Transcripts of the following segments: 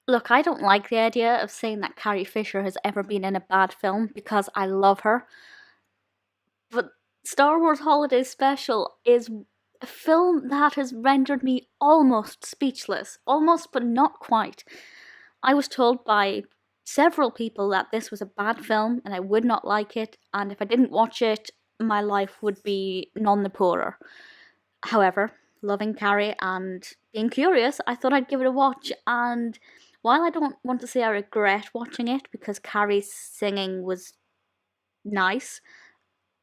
Look, I don't like the idea of saying that Carrie Fisher has ever been in a bad film because I love her. But Star Wars Holiday Special is a film that has rendered me almost speechless. Almost, but not quite. I was told by several people that this was a bad film and I would not like it, and if I didn't watch it, my life would be none the poorer. However, loving Carrie and being curious, I thought I'd give it a watch, and while I don't want to say I regret watching it because Carrie's singing was nice,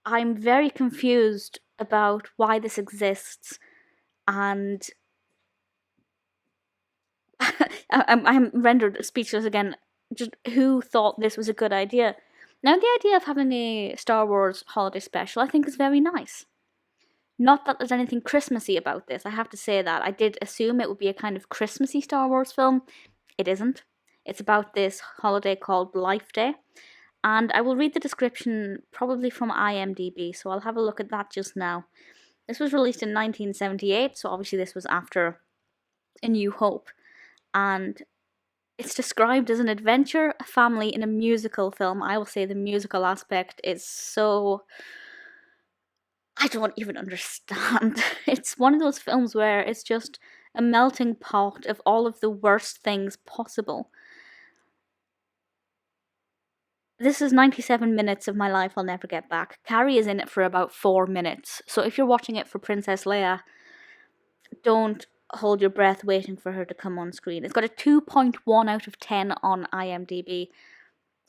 I'm very confused about why this exists, and I'm rendered speechless again. Just who thought this was a good idea? Now, the idea of having a Star Wars holiday special I think is very nice. Not that there's anything Christmassy about this, I have to say that. I did assume it would be a kind of Christmassy Star Wars film. It isn't. It's about this holiday called Life Day. And I will read the description probably from IMDb, so I'll have a look at that just now. This was released in 1978, so obviously this was after A New Hope. And it's described as an adventure, a family in a musical film. I will say the musical aspect is so... I don't even understand. It's one of those films where it's just a melting pot of all of the worst things possible. This is 97 minutes of my life I'll never get back. Carrie is in it for about 4 minutes, so if you're watching it for Princess Leia, don't hold your breath waiting for her to come on screen. It's got a 2.1 out of 10 on IMDb.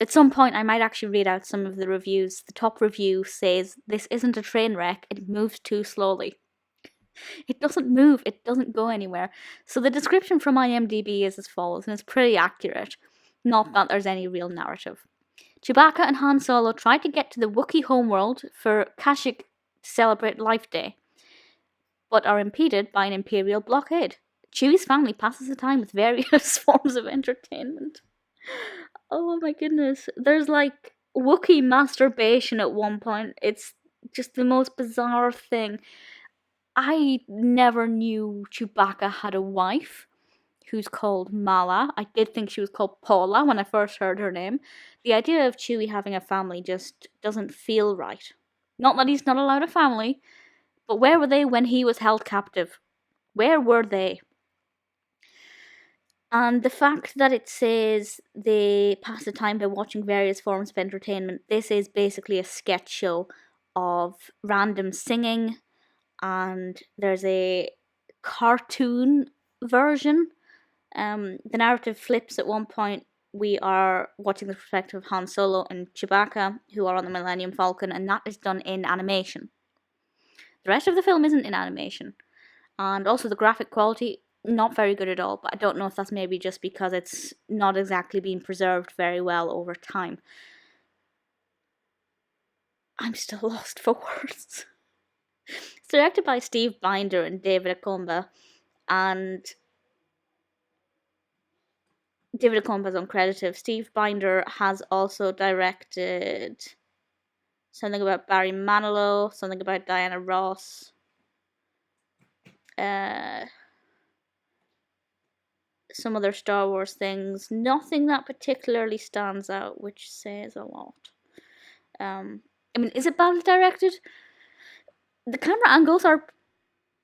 At some point I might actually read out some of the reviews. The top review says, "This isn't a train wreck, it moves too slowly." It doesn't move, it doesn't go anywhere. So the description from IMDb is as follows, and it's pretty accurate. Not that there's any real narrative. Chewbacca and Han Solo try to get to the Wookiee homeworld for Kashyyyk to celebrate Life Day, but are impeded by an Imperial blockade. Chewie's family passes the time with various forms of entertainment. Oh my goodness. There's like Wookiee masturbation at one point. It's just the most bizarre thing. I never knew Chewbacca had a wife who's called Mala. I did think she was called Paula when I first heard her name. The idea of Chewie having a family just doesn't feel right. Not that he's not allowed a family, but where were they when he was held captive? Where were they? And the fact that it says they pass the time by watching various forms of entertainment, this is basically a sketch show of random singing, and there's a cartoon version. The narrative flips at one point. We are watching the perspective of Han Solo and Chewbacca, who are on the Millennium Falcon, and that is done in animation. The rest of the film isn't in animation. And also the graphic quality, not very good at all, but I don't know if that's maybe just because it's not exactly been preserved very well over time. I'm still lost for words. It's directed by Steve Binder and David Acomba, and David Acomba's uncredited. Steve Binder has also directed something about Barry Manilow, something about Diana Ross, some other Star Wars things. Nothing that particularly stands out, which says a lot. I mean, is it badly directed? The camera angles are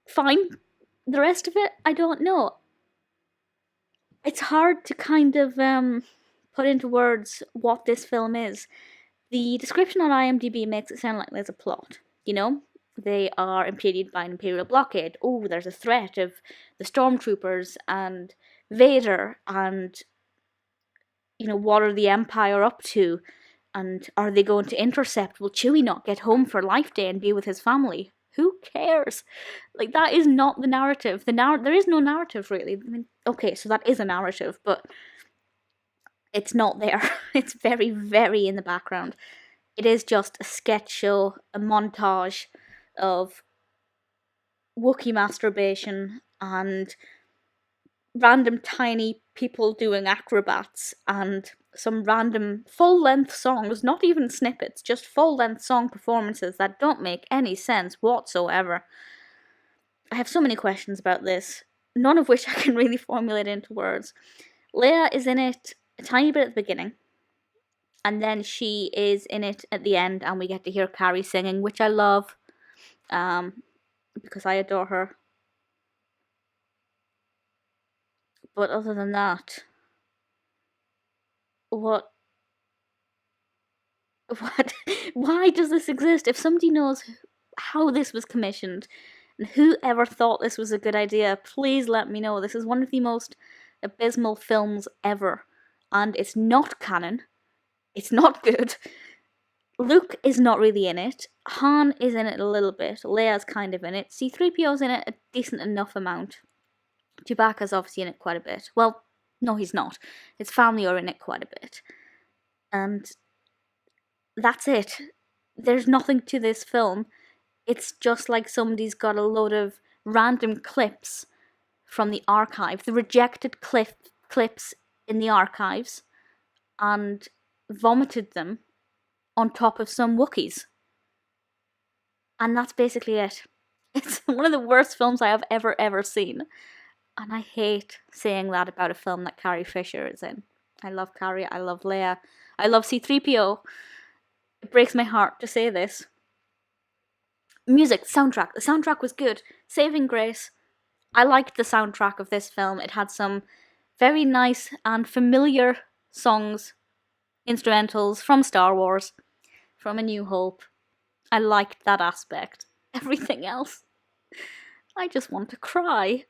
fine. The rest of it, I don't know. It's hard to kind of put into words what this film is. The description on IMDb makes it sound like there's a plot, you know? They are impeded by an Imperial blockade. Oh, there's a threat of the stormtroopers and Vader, and, you know, what are the Empire up to? And are they going to intercept? Will Chewie not get home for Life Day and be with his family? Who cares? Like, that is not the narrative. There is no narrative, really. I mean, okay, so that is a narrative, but it's not there. It's very, very in the background. It is just a sketch show, a montage of Wookiee masturbation and random tiny people doing acrobats and some random full-length songs, not even snippets, just full-length song performances that don't make any sense whatsoever. I have so many questions about this, none of which I can really formulate into words. Leia is in it a tiny bit at the beginning, and then she is in it at the end, and we get to hear Carrie singing, which I love, because I adore her. But other than that, what why does this exist? If somebody knows how this was commissioned and whoever thought this was a good idea, please let me know. This is one of the most abysmal films ever, and it's not canon. It's not good. Luke is not really in it. Han is in it a little bit. Leia's kind of in it. C-3PO's in it a decent enough amount. Chewbacca's obviously in it quite a bit. Well, no, he's not. His family are in it quite a bit. And that's it. There's nothing to this film. It's just like somebody's got a load of random clips from the archive, the rejected clips in the archives, and vomited them on top of some Wookiees. And that's basically it. It's one of the worst films I have ever seen. And I hate saying that about a film that Carrie Fisher is in. I love Carrie, I love Leia, I love C-3PO. It breaks my heart to say this. Music, soundtrack. The soundtrack was good. Saving Grace. I liked the soundtrack of this film. It had some very nice and familiar songs, instrumentals from Star Wars, from A New Hope. I liked that aspect. Everything else, I just want to cry.